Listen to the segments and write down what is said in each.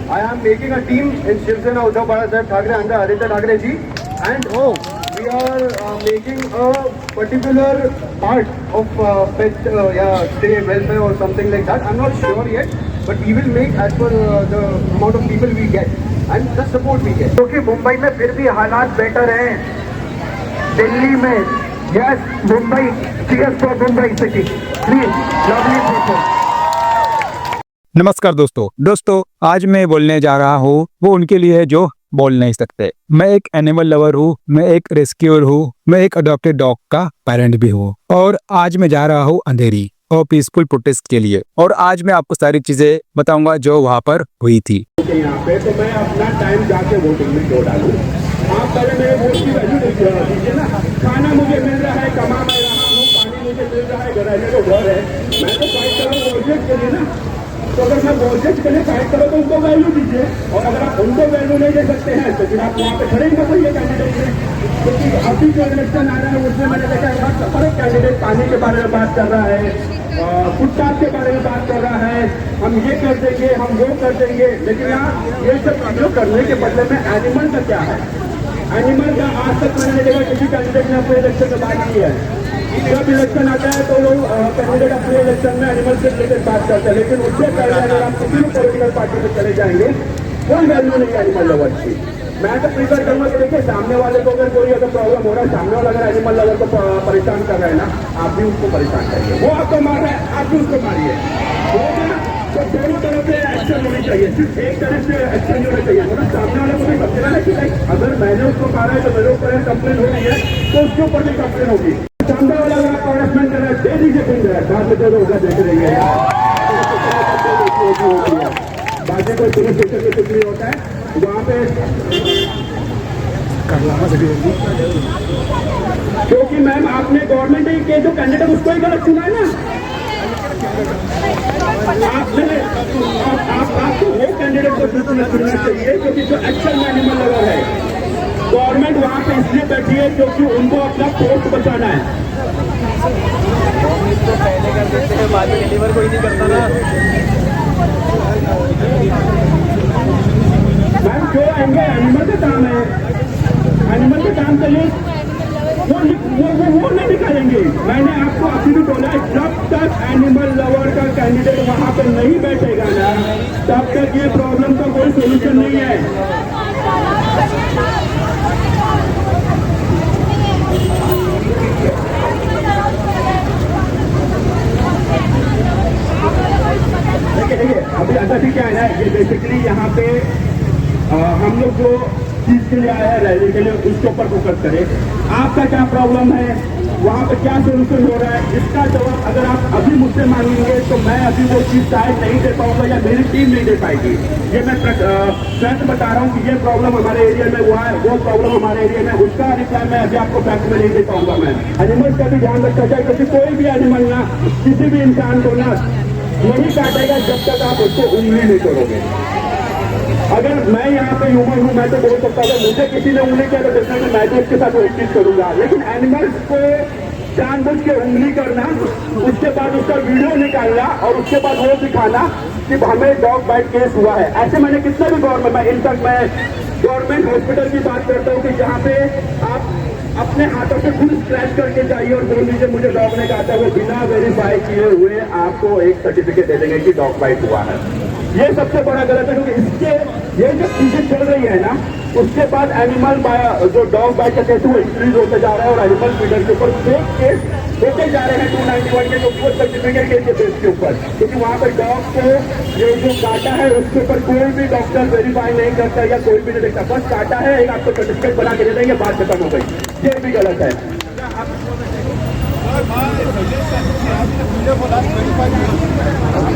I am making a team in Shiv Sena Uddhav Bala Thackeray under Aditya Thackeray ji, and we are making a particular part of pet stay welfare or something like that. I'm not sure yet, but we will make as per the amount of people we get and the support we get. क्योंकि मुंबई में फिर भी हालात better हैं दिल्ली में. Yes Mumbai, cheers for Mumbai city please. Lovely people. नमस्कार दोस्तों आज मैं बोलने जा रहा हूँ वो उनके लिए है जो बोल नहीं सकते. मैं एक एनिमल लवर हूँ, मैं एक रेस्क्यूअर हूँ, मैं एक अडॉप्टेड डॉग का पेरेंट भी हूँ. और आज मैं जा रहा हूँ अंधेरी और पीसफुल प्रोटेस्ट के लिए. और आज मैं आपको सारी चीजें बताऊंगा जो वहाँ पर हुई थी. यहाँ पे तो मैं अपना टाइम जाके वोटिंग में क्यों डालूं? आप पहले मेरे वोट की वैल्यू दीजिए ना. खाना मुझे मिल रहा है, कमा मैं रहा हूँ, पानी मुझे मिल रहा है, रहने को घर है. मैं तो फाइट कर रहा हूँ वोल्टेज के लिए ना. तो अगर मैं वोल्टेज के लिए फाइट करो तो उनको वैल्यू दीजिए. और अगर आप उनको वैल्यू नहीं दे सकते हैं तो फिर आप वहाँ पे खड़े ही मत होइए कैंडिडेट में. क्योंकि अभी जो इलेक्शन आ रहा है उसमें मैंने देखा है हर एक कैंडिडेट पानी के बारे में बात कर रहा है, फुटपाथ के बारे में बात कर रहा है, हम ये कर देंगे, हम वो कर देंगे. लेकिन यहाँ ये सब चीजों करने के बदले में एनिमल का क्या है? एनिमल का आज तक मैंने देखा किसी कैंडिडेट ने अपने इलेक्शन में बात की है. जब इलेक्शन आता है तो लोग कैंडिडेट अपने इलेक्शन में एनिमल से रिलेटेड बात करते हैं. लेकिन उससे पहले अगर आप किसी भी पॉलिटिकल पार्टी में चले जाएंगे कोई वैल्यू नहीं है एनिमल लवर की. मैं तो प्रीफर करूंगा कि देखिए सामने वाले को अगर कोई अगर प्रॉब्लम हो रहा है, सामने वाला अगर एनिमल लवर को परेशान कर रहा है ना, आप भी उसको परेशान करिए. वो आपको मार रहा है, आप भी उसको मारिए. तो दोनों तरफ से एक्शन होनी चाहिए, सिर्फ एक तरफ से एक्शन नहीं होना चाहिए. मतलब सामने वाले को भी समझना है कि अगर मैंने उसको मारा है तो मेरे ऊपर कंप्लेन हो रही है तो उसके ऊपर भी कंप्लेन होगी. सामने वाला अगर आप हरासमेंट कर रहा है दे दीजिए पिंड है, बाद में जो होगा देख रही है. बाकी कोई पुलिस स्टेशन में कुछ नहीं होता है वहाँ पे. क्योंकि मैम आपने गवर्नमेंट के जो कैंडिडेट उसको ही गलत चुना है ना. आपको वो कैंडिडेट को चुनना चाहिए क्योंकि जो एक्चुअल में एनिमल लवर है. गवर्नमेंट वहाँ पे इसलिए बैठी है क्योंकि उनको अपना पोस्ट बचाना है. तो पहले कर देते हैं, बाद में डिलीवर कोई नहीं करता ना. मैम जो आएंगे एनिमल का काम है, एनिमल के काम के लिए वो नहीं निकालेंगे. मैंने आपको अभी भी बोला है जब तक एनिमल लवर का कैंडिडेट वहाँ पर नहीं बैठेगा ना तब तक ये प्रॉब्लम का कोई सोल्यूशन नहीं है. देखिए अभी अभी क्या है ना, ये बेसिकली यहाँ पे हम लोग जो चीज के लिए आए हैं रैली के लिए उसके ऊपर फोकस करें. आपका क्या प्रॉब्लम है, वहाँ पे क्या सोल्यूशन हो रहा है, इसका जवाब अगर आप अभी मुझसे मांगेंगे तो मैं अभी वो चीज शायद नहीं दे पाऊंगा या मेरी टीम नहीं दे पाएगी. ये मैं फैक्ट बता रहा हूँ कि ये प्रॉब्लम हमारे एरिया में हुआ है, वो प्रॉब्लम हमारे एरिया में, उसका रिप्लाई मैं अभी आपको फैक्ट में नहीं दे पाऊंगा. मैं एनिमल्स का भी ध्यान रखना चाहिए क्योंकि कोई भी एनिमल ना किसी भी इंसान को ना नहीं काटेगा जब तक आप उसको उंगली नहीं करोगे. अगर मैं यहाँ पे ह्यूमन हूँ मैं तो बोल सकता हूँ मुझे किसी ने उंगली किया तो डेफिनेटली मैं भी उसके साथ वो चीज करूंगा. लेकिन एनिमल्स को जानबूझ के उंगली करना, उसके बाद उसका वीडियो निकालना और उसके बाद वो दिखाना कि हमें डॉग बाइट केस हुआ है, ऐसे मैंने कितने भी गवर्नमेंट में इनफैक्ट मैं गवर्नमेंट हॉस्पिटल की बात करता हूँ कि जहाँ पे आप अपने हाथों से खुद स्क्रैच करके जाइए और बोल दीजिए मुझे डॉग ने काटा, वो बिना वेरीफाई किए हुए आपको एक सर्टिफिकेट दे देंगे कि डॉग बाइट हुआ है. ये सबसे बड़ा गलत है क्योंकि इसके ये जो चीजें चल रही है ना उसके बाद एनिमल जो डॉग बाइट का केस वो इंक्रीज होते जा रहा है और एनिमल फीडर के ऊपर फेक केस होते जा रहे हैं 291 के जो सर्टिफिकेट के बेस के ऊपर. क्योंकि वहाँ पर डॉग को ये जो काटा है उसके ऊपर कोई भी डॉक्टर वेरीफाई नहीं करता या कोई भी नहीं देखता, बस काटा है एक आपको सर्टिफिकेट बना के दे देंगे, बात खत्म हो गई. ये भी गलत है.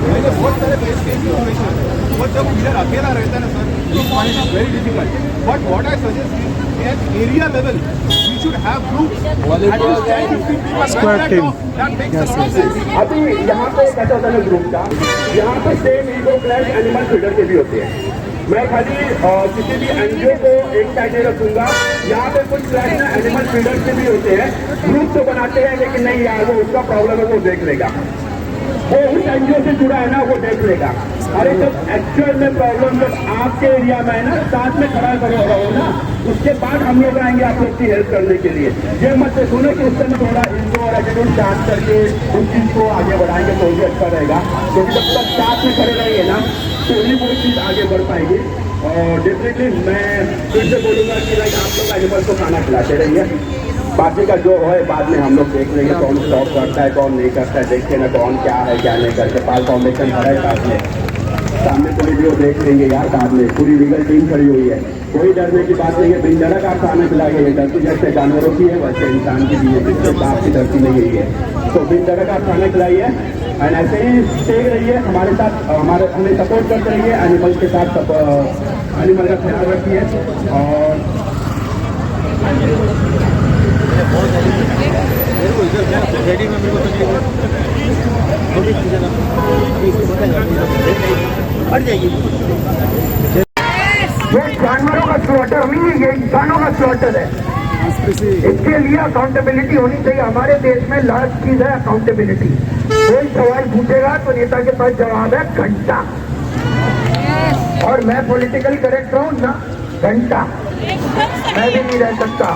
मैंने बहुत सारे वो जब लीडर अकेला रहता है ना sir, very difficult. But what I suggest is at area level we should have groups अभी यहाँ पे कैसा होता है ग्रुप का, यहाँ पे same ego clash animal feeder के भी होते हैं. मैं खाली किसी भी एनजीओ को एक साइड नहीं रखूंगा. यहाँ पे कुछ क्लैश ना एनिमल फीडर के भी होते हैं. ग्रुप तो बनाते हैं लेकिन नहीं यार वो उसका प्रॉब्लम है वो देख लेगा. वो उस एनजीओ से जुड़ा है ना, वो देख लेगा। अरे जब एक्चुअल में प्रॉब्लम जब आपके एरिया में है ना, साथ में खड़ा रहो ना, उसके बाद हम लोग आएंगे आप लोग की हेल्प करने के लिए। ये मत सुनो कि उस समय थोड़ा इनको और एटीट्यूड चार्ज करके उस चीज को आगे बढ़ाएंगे तो भी अच्छा रहेगा, क्योंकि जब तक साथ में खड़े रहेंगे ना तो ही वो चीज आगे बढ़ पाएगी। और डेफिनेटली मैं फिर से बोलूंगा कि लाइक आप लोग एनिमल को खाना खिलाते रहिए, बाकी का जो है बाद में हम लोग देख लेंगे, कौन स्टॉप करता है कौन नहीं करता है, देखते ना कौन क्या है क्या नहीं करते। पाल फाउंडेशन खड़ा है साथ में, सामने तो वीडियो देख लेंगे यार, साथ में पूरी लीगल टीम खड़ी हुई है, कोई डरने की बात नहीं है। बिंदड़क आप खाना खिलाइए, धरती जैसे जानवरों की है वैसे इंसान की भी है, जिससे बाप की धरती नहीं हुई है, तो बिंदड़क आप खाना खिलाइए एंड ऐसे ही स्टे रहिए हमारे साथ, हमें सपोर्ट करते रहिए, एनिमल के साथ एनिमल का ख्याल रखिए। और रेडी में मेरे को हट जाएगी। ये जानवरों का स्लॉटर नहीं है, ये इंसानों का स्लॉटर है। इसके लिए अकाउंटेबिलिटी होनी चाहिए। हमारे देश में लास्ट चीज है अकाउंटेबिलिटी। कोई सवाल पूछेगा तो नेता के पास जवाब है घंटा, और मैं पॉलिटिकल करेक्ट रहूं ना, घंटा मैं भी नहीं रह सकता।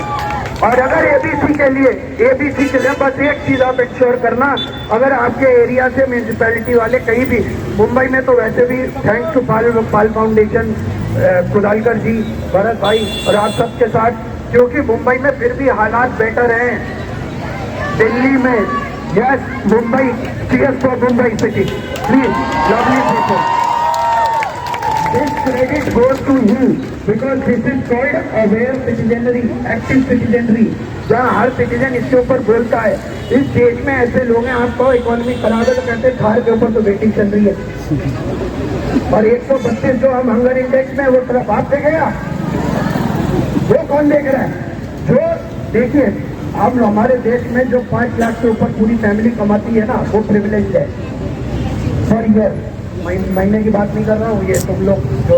और अगर एबीसी के लिए बस एक चीज आप इंश्योर करना, अगर आपके एरिया से म्यूनिसिपैलिटी वाले कहीं भी, मुंबई में तो वैसे भी थैंक्स टू पाल फाउंडेशन, कुदालकर जी, भरत भाई और आप सबके साथ, क्योंकि मुंबई में फिर भी हालात बेटर हैं। दिल्ली में yes, Mumbai, cheers for Mumbai city, please lovely people. This credit goes to you because this is called aware citizenry, active citizenry, जहाँ हर सिटीजन इसके ऊपर बोलता है। इस देश में ऐसे लोग हैं, आपको इकोनॉमी खराब है तो कहते हैं थार के ऊपर तो वेटिंग चल रही है, और 132 जो हम हंगर इंडेक्स में, वो तरफ आप देखेगा, वो कौन देख रहा है? जो देखिए, हम हमारे देश में जो 5 लाख से ऊपर पूरी फैमिली कमाती है ना, वो प्रिविलेज है फॉर ईयर। महीने की बात नहीं कर रहा हूँ, ये तुम लोग जो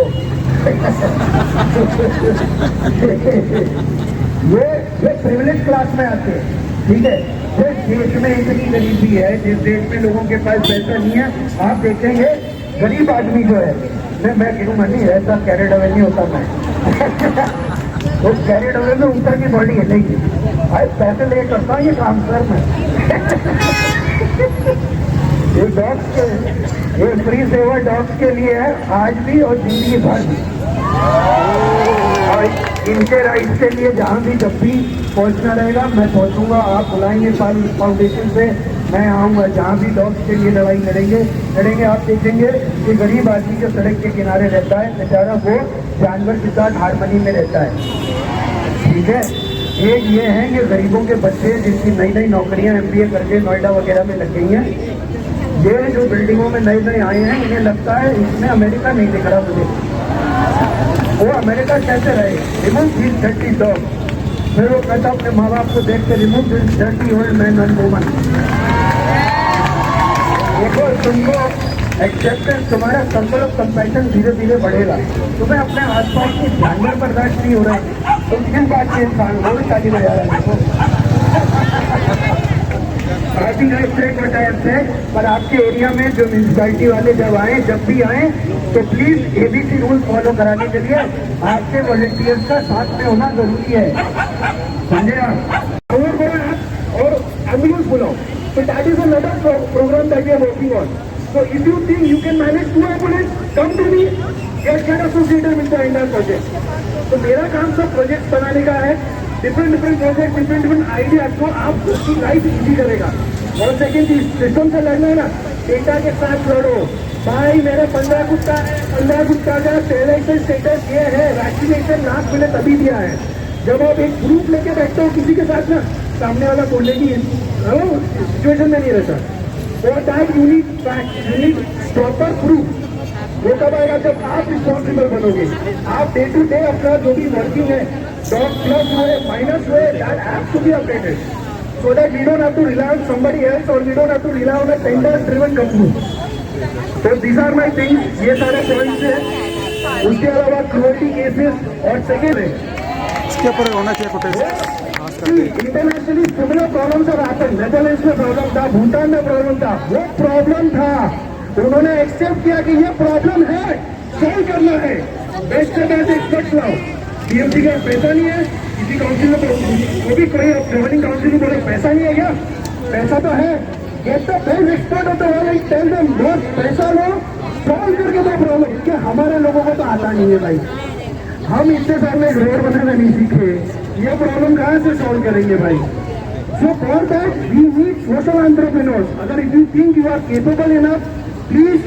ये प्रिविलेज क्लास में आते हैं, ठीक है। जिस देश में इतनी गरीबी है, जिस देश में लोगों के पास पैसा नहीं है, आप देखेंगे गरीब आदमी जो है, मैं गिरूंगा नहीं, ऐसा कैरेट अवे नहीं होता मैं तो कैरेट अवे में ऊपर की बॉडी है नहीं, आज पैसे ले करता हूँ ये काम सर मैं ये डॉग्स के, ये फ्री सेवा डॉग्स के लिए है आज भी और जिंदगी भर भी, और इनके राइट्स के लिए जहाँ भी जब भी पहुँचना रहेगा मैं पहुँचूंगा। आप बुलाएंगे फाउंडेशन से, मैं आऊँगा, जहाँ भी डॉग्स के लिए लड़ाई लड़ेंगे। आप देखेंगे कि गरीब आदमी जो सड़क के किनारे रहता है बेचारा, वो जानवर के साथ हारमोनी में रहता है, ठीक है। एक ये है कि गरीबों के बच्चे जिनकी नई नई नौकरियां MBA करके नोएडा वगैरह में लग गई हैं, ये जो बिल्डिंगों में नए नए आए हैं, इन्हें लगता है इसमें अमेरिका नहीं दिख रहा मुझे, वो अमेरिका कैसे रहे। रिमूव दिस डर्टी डॉग, फिर वो कहता अपने माँ बाप को देख के, remove this dirty old man and woman. देखो, तुमको एक्सेप्टेंस, तुम्हारा सर्कल ऑफ कंपैशन धीरे धीरे बढ़ेगा। तुम्हें अपने आसपास के जानवर बर्दाश्त नहीं हो रहा है, तुम किस बात के इंसान, वो भी शादी में जा रहा है पर आपके एरिया में जो म्यूनिसिपैलिटी वाले जब भी आए तो प्लीज एबीसी रूल फॉलो कराने के लिए आपके वॉलंटियर्स का साथ में होना जरूरी है, समझे आप? और एम्बुलेंस बुलाओ, तो that is another program that we are working on. So if you think you can manage 2 ambulance, come to me, get associated with the entire project. तो मेरा काम सब प्रोजेक्ट बनाने का है, डिफरेंट प्रोजेक्ट, डिफरेंट आइडियाज को आप उसकी लाइफ इजी करेगा। और सेकेंड चीज, सिस्टम से लड़ना है ना, डेटा के साथ लड़ो। भाई मेरा 15 कुत्ता है, 15 कुत्ता का स्टेरिलाइजेशन स्टेटस ये है, वैक्सीनेशन लास्ट मैंने तभी दिया है जब आप एक ग्रुप लेके बैठते हो किसी के साथ ना, सामने वाला बोलने की सिचुएशन में नहीं रहता। और that unique fact, unique proper proof वो कब आएगा? जब आप रिस्पॉन्सिबल बनोगे। आप डे टू डे अपना जो भी वर्किंग है, डॉग प्लस हुए, माइनस हुए, that have to be updated so that we don't have to rely on somebody else or we don't have to rely on a tender driven company. So these are my things, ये सारे points हैं। उसके अलावा cruelty cases और second है, इसके ऊपर होना चाहिए protest. International actually similar problems are happened. Netherlands में प्रॉब्लम था, भूटान में प्रॉब्लम था, वो प्रॉब्लम था, उन्होंने एक्सेप्ट किया कि ये प्रॉब्लम है, सॉल्व करना है, बेस्ट से बेस्ट एक्सपर्ट्स लाओ। बीएमसी का पैसा नहीं है, किसी काउंसिल में वो भी कोई गवर्निंग काउंसिल में बोले पैसा नहीं है क्या? पैसा तो है। Get the best expert of the world, tell them बस पैसा लो, सॉल्व करके दो प्रॉब्लम। इसके हमारे लोगों को तो आता नहीं है भाई, हम इतने साल में रोड बनाना नहीं सीखे, ये प्रॉब्लम कहाँ से सॉल्व करेंगे भाई? So for that we need social entrepreneurs. अगर if you think you are capable enough, please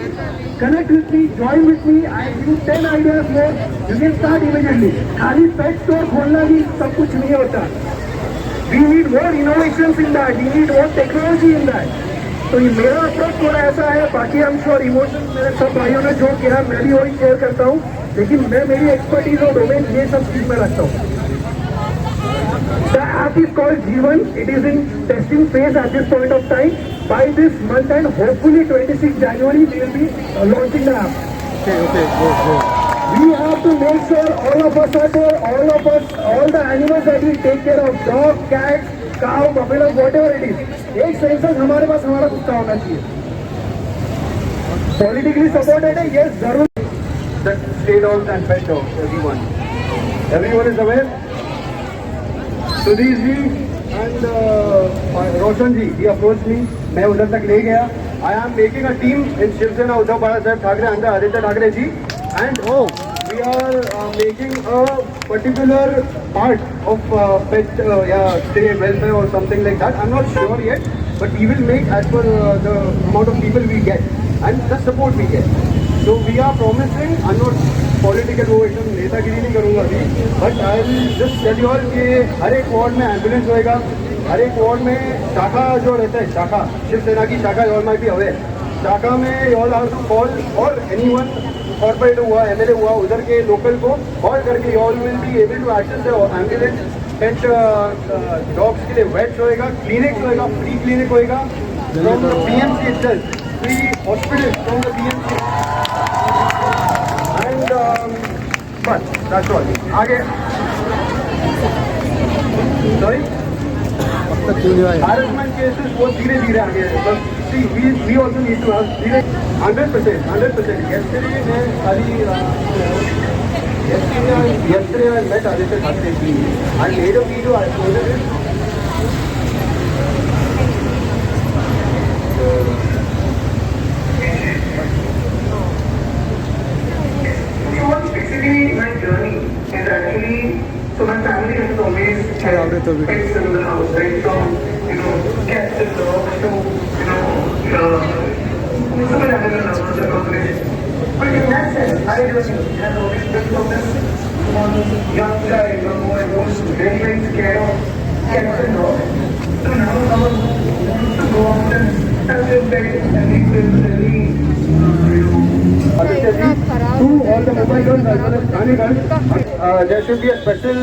connect with me, join with me. I give you 10 ideas more. You can start immediately. खाली pet store खोलना भी सब कुछ नहीं होता. We need more innovations in that. We need more technology in that. तो ये मेरा अप्रोच थोड़ा ऐसा है. बाकी हम श्योर इमोशन मेरे सब भाइयों ने जो किया मैं भी वही शेयर करता हूँ. लेकिन मैं मेरी एक्सपर्टीज और डोमेन ये सब चीज में रखता हूँ. The app is called Jeevan. It is in testing phase at this point of time. By this month and hopefully 26 January we will be launching the app. Okay, go. We have to make sure all of us are there, all the animals that we take care of, dog, cat, cow, buffalo, whatever it is. एक census हमारे पास हमारा कुत्ता होना चाहिए. Politically supported है, yes जरूर. The stray dogs and pet dogs, everyone is aware. Sudhir ji and Roshan ji, he approached me. मैं उधर तक ले गया. I am making a team in Shiv Sena Uddhav बाला साहब Thackeray under Aditya Thackeray ji, and we are making a particular part of pet stray welfare or something like that. I'm not sure yet, but we will make as per the amount of people we get and the support we get. So we are promising. I'm not political, वो एकदम नेतागिरी नहीं करूँगा अभी, but I will just tell you all कि हर एक ward में ambulance होएगा, हर एक वार्ड में शाखा जो रहता है, शाखा शिवसेना की शाखा, you all might be aware. शाखा में you all have to call or anyone corporate हुआ, एमएलए हुआ, उधर के लोकल को कॉल करके you all will be able to access the ambulance. Pet dogs के लिए वेट्स होएगा, क्लिनिक होएगा, फ्री क्लिनिक होएगा from the BMC itself, free hospital from the BMC. And but that's all. आगे sorry, harassment cases बहुत धीरे आगे. But see, we also need to have 100%. Yesterday I met Aditya Thackeray ji and made a video. I posted it. Basically, my journey is actually, so my family has always had pets in the house, right? From, cats and dogs to, super animal lovers and population. But in that sense, my journey has always been from this young guy, who I was very scared of cats and dogs. So now someone wants to go out and touch his pet and he feels really, Aditya ji, to all the mobile girls as well as Thane girls, there should be a special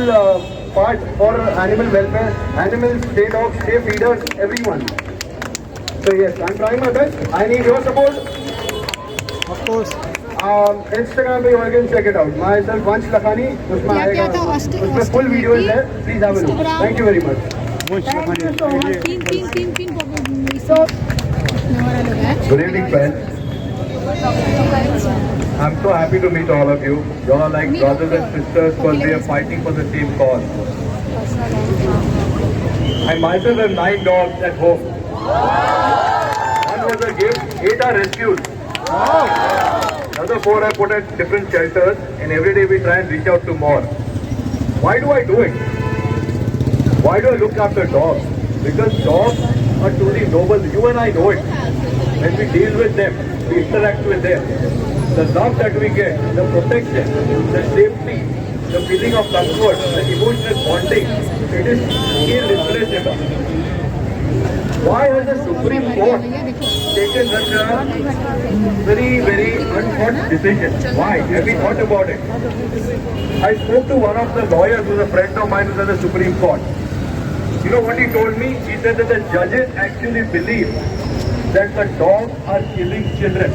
part for animal welfare, animals, stray dogs, stray feeders, everyone. So yes, I'm trying my best. I need your support. Of course. Instagram पे you can check it out. Myself Vansh Lakhani, उसमें आएगा, उसमें full video is there. Please have a look. Thank you very much. Good evening, friends. I'm so happy to meet all of you. You all are like brothers and sisters because we are fighting for the same cause. I myself have 9 dogs at home. 1 was a gift, 8 are rescued. Another 4 I put at different shelters, and every day we try and reach out to more. Why do I do it? Why do I look after dogs? Because dogs are truly noble. You and I know it. When we deal with them, we interact with them, the love that we get, the protection, the safety, the feeling of comfort, the emotional bonding, it is irreplaceable. Why has the Supreme Court taken such a very unthought decision? Why? Have we thought about it? I spoke to one of the lawyers who's a friend of mine who's at the Supreme Court. You know what he told me? He said that the judges actually believe that the dogs are killing children.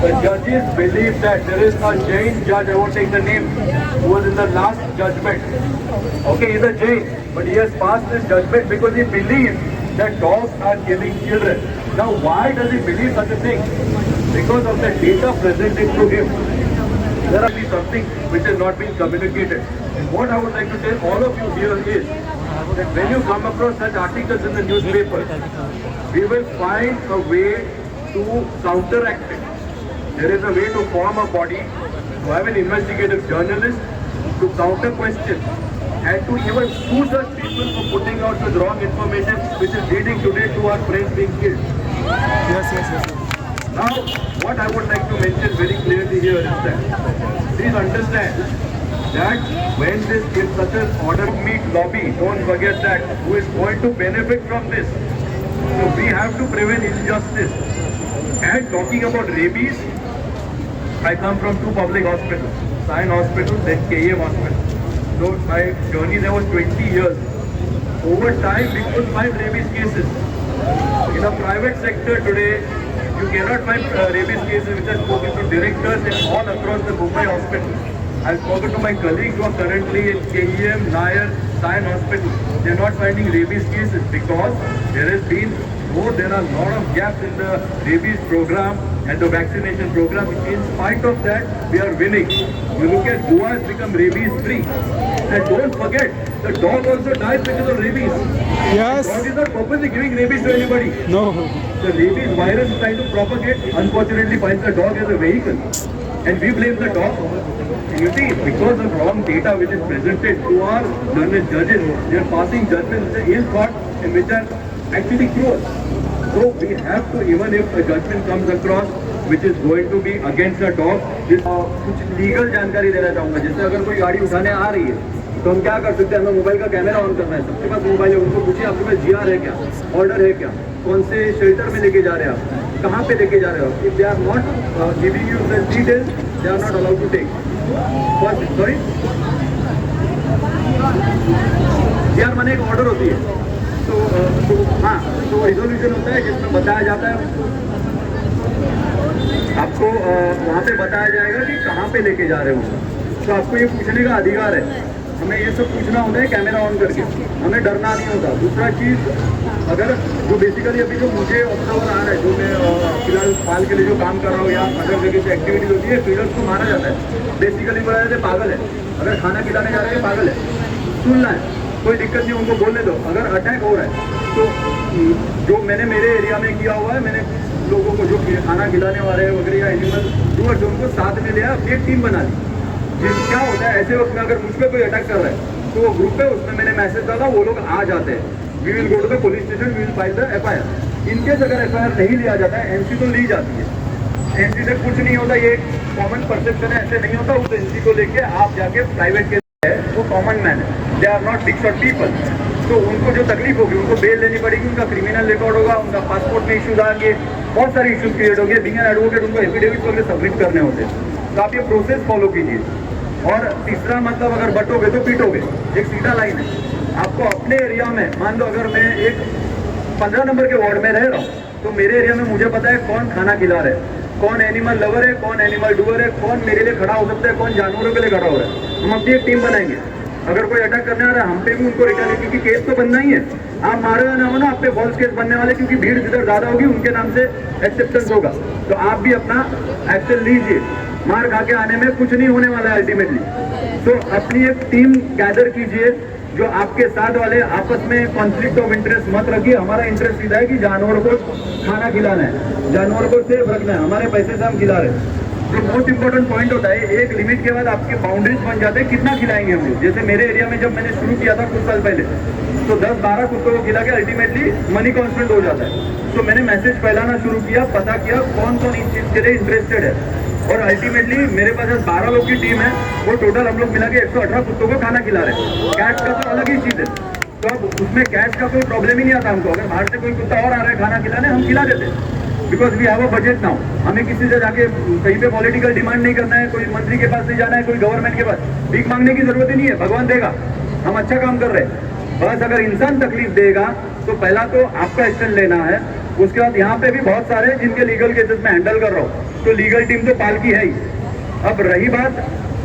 The judges believe that there is a Jain judge, I won't take the name, who was in the last judgment. Okay, he's a Jain, but he has passed this judgment because he believes that dogs are killing children. Now, why does he believe such a thing? Because of the data presented to him. There will be something which has not been communicated. And what I would like to tell all of you here is that when you come across such articles in the newspaper, we will find a way to counteract it. There is a way to form a body, to have an investigative journalist, to counter question, and to even sue such people for putting out such wrong information which is leading today to our friends being killed. Yes. Now, what I would like to mention very clearly here is that, please understand that when if such an order meet lobby, don't forget that who is going to benefit from this. So we have to prevent injustice. And talking about rabies, I come from two public hospitals, Sion Hospital, then KEM Hospital. So my journey there was 20 years. Over time, we could find rabies cases. In a private sector today, you cannot find rabies cases which are spoken to directors in all across the Mumbai hospital. I've spoken to my colleagues who are currently in KEM, Nair, Sion Hospital. They are not finding rabies cases because there has been there are a lot of gaps in the rabies program and the vaccination program. In spite of that, we are winning. You look at Goa has become rabies free. And don't forget, the dog also dies because of rabies. Yes. The dog is not purposely giving rabies to anybody. No. The rabies virus is trying to propagate, unfortunately finds the dog as a vehicle. And we blame the dog. And you see, because of wrong data which is presented to our learned judges, they are passing judgments which are ill-thought and which are actually cruel. So we have to, even if a judgment comes across which is going to be against a dog, कुछ legal जानकारी देना चाहूँगा. जैसे अगर कोई गाड़ी उठाने आ रही है तो हम क्या कर सकते हैं, हमें मोबाइल का कैमरा ऑन करना है. सबके पास मोबाइल है, उनको पूछिए आपके पास GR है क्या, ऑर्डर है क्या, कौन से शेल्टर में लेके जा रहे हैं आप, कहाँ पे लेके जा रहे हो. If they are not giving you the details, they are not allowed to take. Sorry, GR माने एक ऑर्डर होती है. हाँ, तो रिजोल्यूशन होता है जिसमें बताया जाता है आपको, वहाँ पे बताया जाएगा कि कहाँ पे लेके जा रहे हो. तो आपको ये पूछने का अधिकार है. हमें ये सब पूछना होता है कैमरा ऑन करके, हमें डरना नहीं होता. दूसरा चीज़, अगर जो बेसिकली अभी जो मुझे ऑब्जर्वर आ रहा है, जो मैं फिलहाल साल के लिए जो काम कर रहा हूँ या अदर जगह से एक्टिविटीज होती है, फीडर्स को मारा जाता है. बेसिकली बोला जाता है पागल है. अगर खाना खिलाने जा रहे हैं पागल है, सुनना है, कोई दिक्कत नहीं, उनको बोलने दो. अगर अटैक हो रहा है तो जो मैंने मेरे एरिया में किया हुआ है, मैंने लोगों को जो खाना खिलाने वाले हैं वगैरह या एनिमल डूअर्स, उनको साथ में लिया, अपनी एक टीम बना ली. क्या होता है ऐसे वक्त में अगर मुझ पर कोई अटैक कर रहा है तो वो ग्रुप है, उसमें मैंने मैसेज डाला, वो लोग आ जाते हैं. We will go to the police station, we will file the FIR. In case अगर FIR नहीं लिया जाता है, NC तो ली जाती है. NC से कुछ नहीं होता, ये कॉमन परसेप्शन है, ऐसे नहीं होता. उस NC को लेके आप जाके प्राइवेट केस है, वो कॉमन मैन है, they are not big shot people. तो उनको जो तकलीफ होगी, उनको बेल लेनी पड़ेगी, उनका क्रिमिनल रिकॉर्ड होगा, उनका पासपोर्ट में इश्यूज आएंगे, बहुत सारे इश्यूज क्रिएट होंगे. बीइंग एन एडवोकेट उनको एफिडेविट वगैरह सबमिट करने होते हैं. तो आप ये प्रोसेस फॉलो कीजिए. और तीसरा मतलब, अगर बटोगे तो पीटोगे, एक सीधा लाइन है. आपको अपने एरिया में, मान लो अगर मैं एक 15 नंबर के वार्ड में रह रहा हूँ, तो मेरे एरिया में मुझे पता है कौन खाना खिला रहा है, कौन एनिमल लवर है, कौन एनिमल डूअर है, कौन मेरे लिए खड़ा हो सकता है, कौन जानवरों के लिए खड़ा हो रहा है. हम अपनी एक टीम बनाएंगे. अगर कोई अटैक करने आ रहा है, हम पे भी उनको रिटर्न, क्योंकि केस तो बनना ही है. आप मारे ना हो ना, आप पे फॉल्स केस बनने वाले, क्योंकि भीड़ जिधर ज्यादा होगी उनके नाम से एक्सेप्टेंस होगा. तो आप भी अपना एक्शन लीजिए. मार खा के आने में कुछ नहीं होने वाला है अल्टीमेटली. तो अपनी एक टीम गैदर कीजिए, जो आपके साथ वाले आपस में कॉन्फ्लिक्ट ऑफ इंटरेस्ट मत रखिए. हमारा इंटरेस्ट सीधा है कि जानवरों को खाना खिलाना है, जानवरों को सेफ रखना है, हमारे पैसे से हम खिला रहे हैं. जो मोस्ट इंपॉर्टेंट पॉइंट होता है, एक लिमिट के बाद आपके बाउंड्रीज बन जाते हैं, कितना खिलाएंगे हम लोग. जैसे मेरे एरिया में जब मैंने शुरू किया था कुछ साल पहले, तो 10-12 कुत्तों को खिला के अल्टीमेटली मनी कॉन्स्टेंट हो जाता है. तो मैंने मैसेज फैलाना शुरू किया, पता किया कौन कौन इस चीज के लिए इंटरेस्टेड है, और अल्टीमेटली मेरे पास 12 लोग की टीम है. वो टोटल हम लोग मिला के 118 कुत्तों को खाना खिला रहे हैं. कैट्स का तो अलग ही चीज है, तो अब उसमें कैट्स का कोई प्रॉब्लम ही नहीं आता हमको. अगर बाहर से कोई कुत्ता और आ रहा है खाना खिलाने, हम खिला देते, because we have a budget now. हमें किसी से जाके कहीं पे पॉलिटिकल डिमांड नहीं करना है, कोई मंत्री के पास नहीं जाना है, कोई गवर्नमेंट के पास भीख मांगने की जरूरत ही नहीं है. भगवान देगा, हम अच्छा काम कर रहे हैं. बस अगर इंसान तकलीफ देगा तो पहला तो आपका एक्शन लेना है. उसके बाद यहाँ पे भी बहुत सारे जिनके लीगल केसेस में हैंडल कर रहा हूँ, तो लीगल टीम तो पाल की है ही। अब रही बात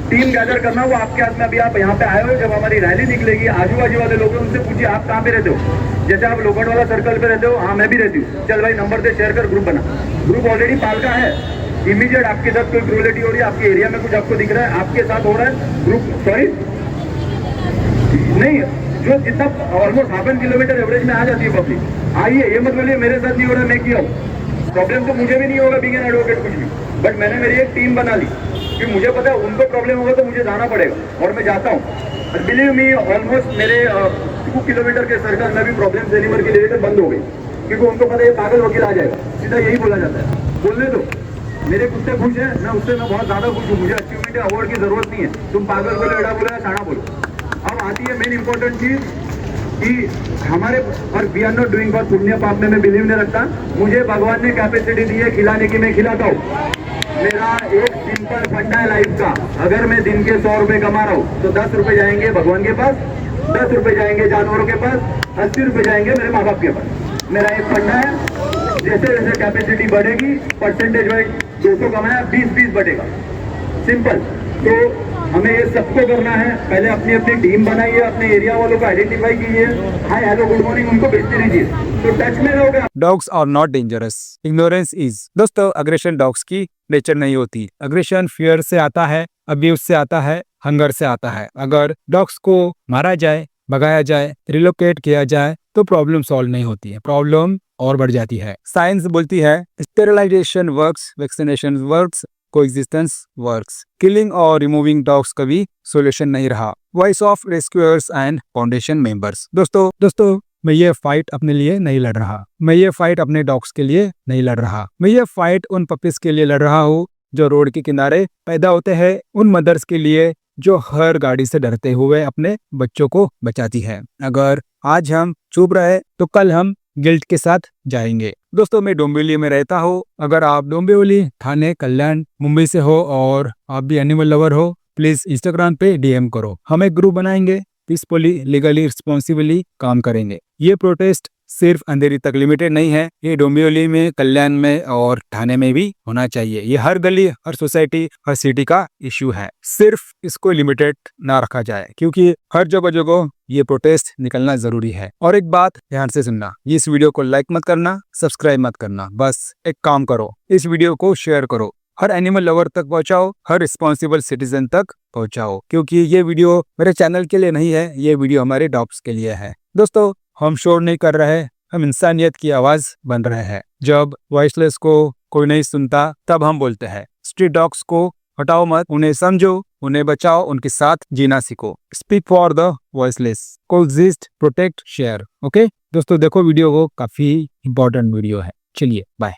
टीम गैदर करना, वो आपके हाथ में। अभी आप यहाँ पे आए हो, जब हमारी रैली निकलेगी आजू बाजू वाले लोगों उनसे पूछिए आप कहाँ पे रहते हो। जैसे आप लोकट वाला सर्कल पे रहते हो, हाँ मैं भी रहती हूँ, चल भाई नंबर दे, शेयर कर, ग्रुप बना। ग्रुप ऑलरेडी पाल का है। इमीडिएट आपके साथ कोई क्रूलिटी हो रही है, आपके एरिया में कुछ आपको दिख रहा है, आपके साथ हो रहा है, ग्रुप सॉरी नहीं, जो जितना almost half an kilometre average में आ जाती है पब्लिक, आइए। ये मत बोलिए मेरे साथ नहीं हो रहा मैं किया हूँ। प्रॉब्लम तो मुझे भी नहीं होगा बीइंग एन एडवोकेट कुछ भी, बट मैंने मेरी एक टीम बना ली कि मुझे पता है उनको प्रॉब्लम होगा तो मुझे जाना पड़ेगा, और मैं जाता हूँ। बिलीव मी, ऑलमोस्ट मेरे 2 किलोमीटर के सर्कल में भी प्रॉब्लम एनिमल की लेकर बंद हो गई, क्योंकि उनको पता है पागल वकील आ जाएगा, सीधा यही बोला जाता है। बोलने दो, मेरे कुत्ते खुश हैं, मैं उससे मैं बहुत ज्यादा खुश हूँ, मुझे अचीवमेंट अवार्ड की जरूरत नहीं है। तुम पागल बोलो, एड़ा बोलो या साड़ा बोलो। अब आती है मेन इंपॉर्टेंट चीज कि हमारे, और we are not doing for पुण्य पाप में मैं बिलीव नहीं रखता। मुझे भगवान ने कैपेसिटी दी है खिलाने की, मैं खिलाता हूँ। मेरा एक सिंपल फंडा है लाइफ का, अगर मैं दिन के 100 रुपए कमा रहा हूँ तो 10 रुपए जाएंगे भगवान के पास, 10 रुपए जाएंगे जानवरों के पास, 80 रुपए जाएंगे मेरे माँ बाप के पास। मेरा एक फंडा है, जैसे जैसे कैपेसिटी बढ़ेगी परसेंटेज वाइज 200 कमाया 20-20 बढ़ेगा, सिंपल। तो हमें ये सबको करना है। पहले अपनी अपनी टीम बनाइए, अपने एरिया वालों को आइडेंटिफाई कीजिए, हाय हेलो गुड मॉर्निंग उनको भेजते रहिए, तो टच में रहोगे। Dogs are not dangerous, ignorance is. दोस्तों, अग्रेशन डॉग्स की नेचर नहीं होती। अग्रेशन फियर से आता है, अब्यूज से आता है, हंगर से आता है। अगर डॉग्स को मारा जाए, भगाया जाए, रिलोकेट किया जाए तो प्रॉब्लम सॉल्व नहीं होती है, प्रॉब्लम और बढ़ जाती है। साइंस बोलती है sterilisation works, vaccination works, coexistence works. Killing और रिमूविंग डॉग्स कभी सॉल्यूशन नहीं रहा। Voice of rescuers and foundation members. दोस्तों मैं ये फाइट अपने लिए नहीं लड़ रहा, मैं ये फाइट अपने डॉग्स के लिए नहीं लड़ रहा, मैं ये फाइट उन पपीज के लिए लड़ रहा हूँ जो रोड के किनारे पैदा होते हैं, उन मदर्स के लिए जो हर गाड़ी से डरते हुए अपने बच्चों को बचाती है। अगर आज हम चुप रहे तो कल हम गिल्ट के साथ जाएंगे। दोस्तों, मैं डोंबिवली में रहता हूँ। अगर आप डोंबिवली, ठाणे, कल्याण, मुंबई से हो और आप भी एनिमल लवर हो, प्लीज इंस्टाग्राम पे डीएम करो। हम एक ग्रुप बनाएंगे, पीसफुली, लीगली, रिस्पॉन्सिबली काम करेंगे। ये प्रोटेस्ट सिर्फ अंधेरी तक लिमिटेड नहीं है, ये डोंबिवली में, कल्याण में और ठाणे में भी होना चाहिए। ये हर गली, हर सोसाइटी, हर सिटी का इश्यू है। सिर्फ इसको लिमिटेड ना रखा जाए, क्योंकि हर जगह जगह ये प्रोटेस्ट निकलना जरूरी है। और एक बात ध्यान से सुनना, इस वीडियो को लाइक मत करना, सब्सक्राइब मत करना, बस एक काम करो, इस वीडियो को शेयर करो, हर एनिमल लवर तक पहुंचाओ, हर रिस्पॉन्सिबल सिटीजन तक पहुंचाओ, क्योंकि ये वीडियो मेरे चैनल के लिए नहीं है, ये वीडियो हमारे डॉग्स के लिए है। दोस्तों, हम शोर नहीं कर रहे, हम इंसानियत की आवाज बन रहे हैं। जब वॉइसलेस को कोई नहीं सुनता तब हम बोलते हैं स्ट्रीट डॉग्स को हटाओ मत, उन्हें समझो, उन्हें बचाओ, उनके साथ जीना सीखो। Speak for the voiceless, coexist, protect, share. Okay दोस्तों, देखो वीडियो को, काफी इंपॉर्टेंट वीडियो है। चलिए बाय।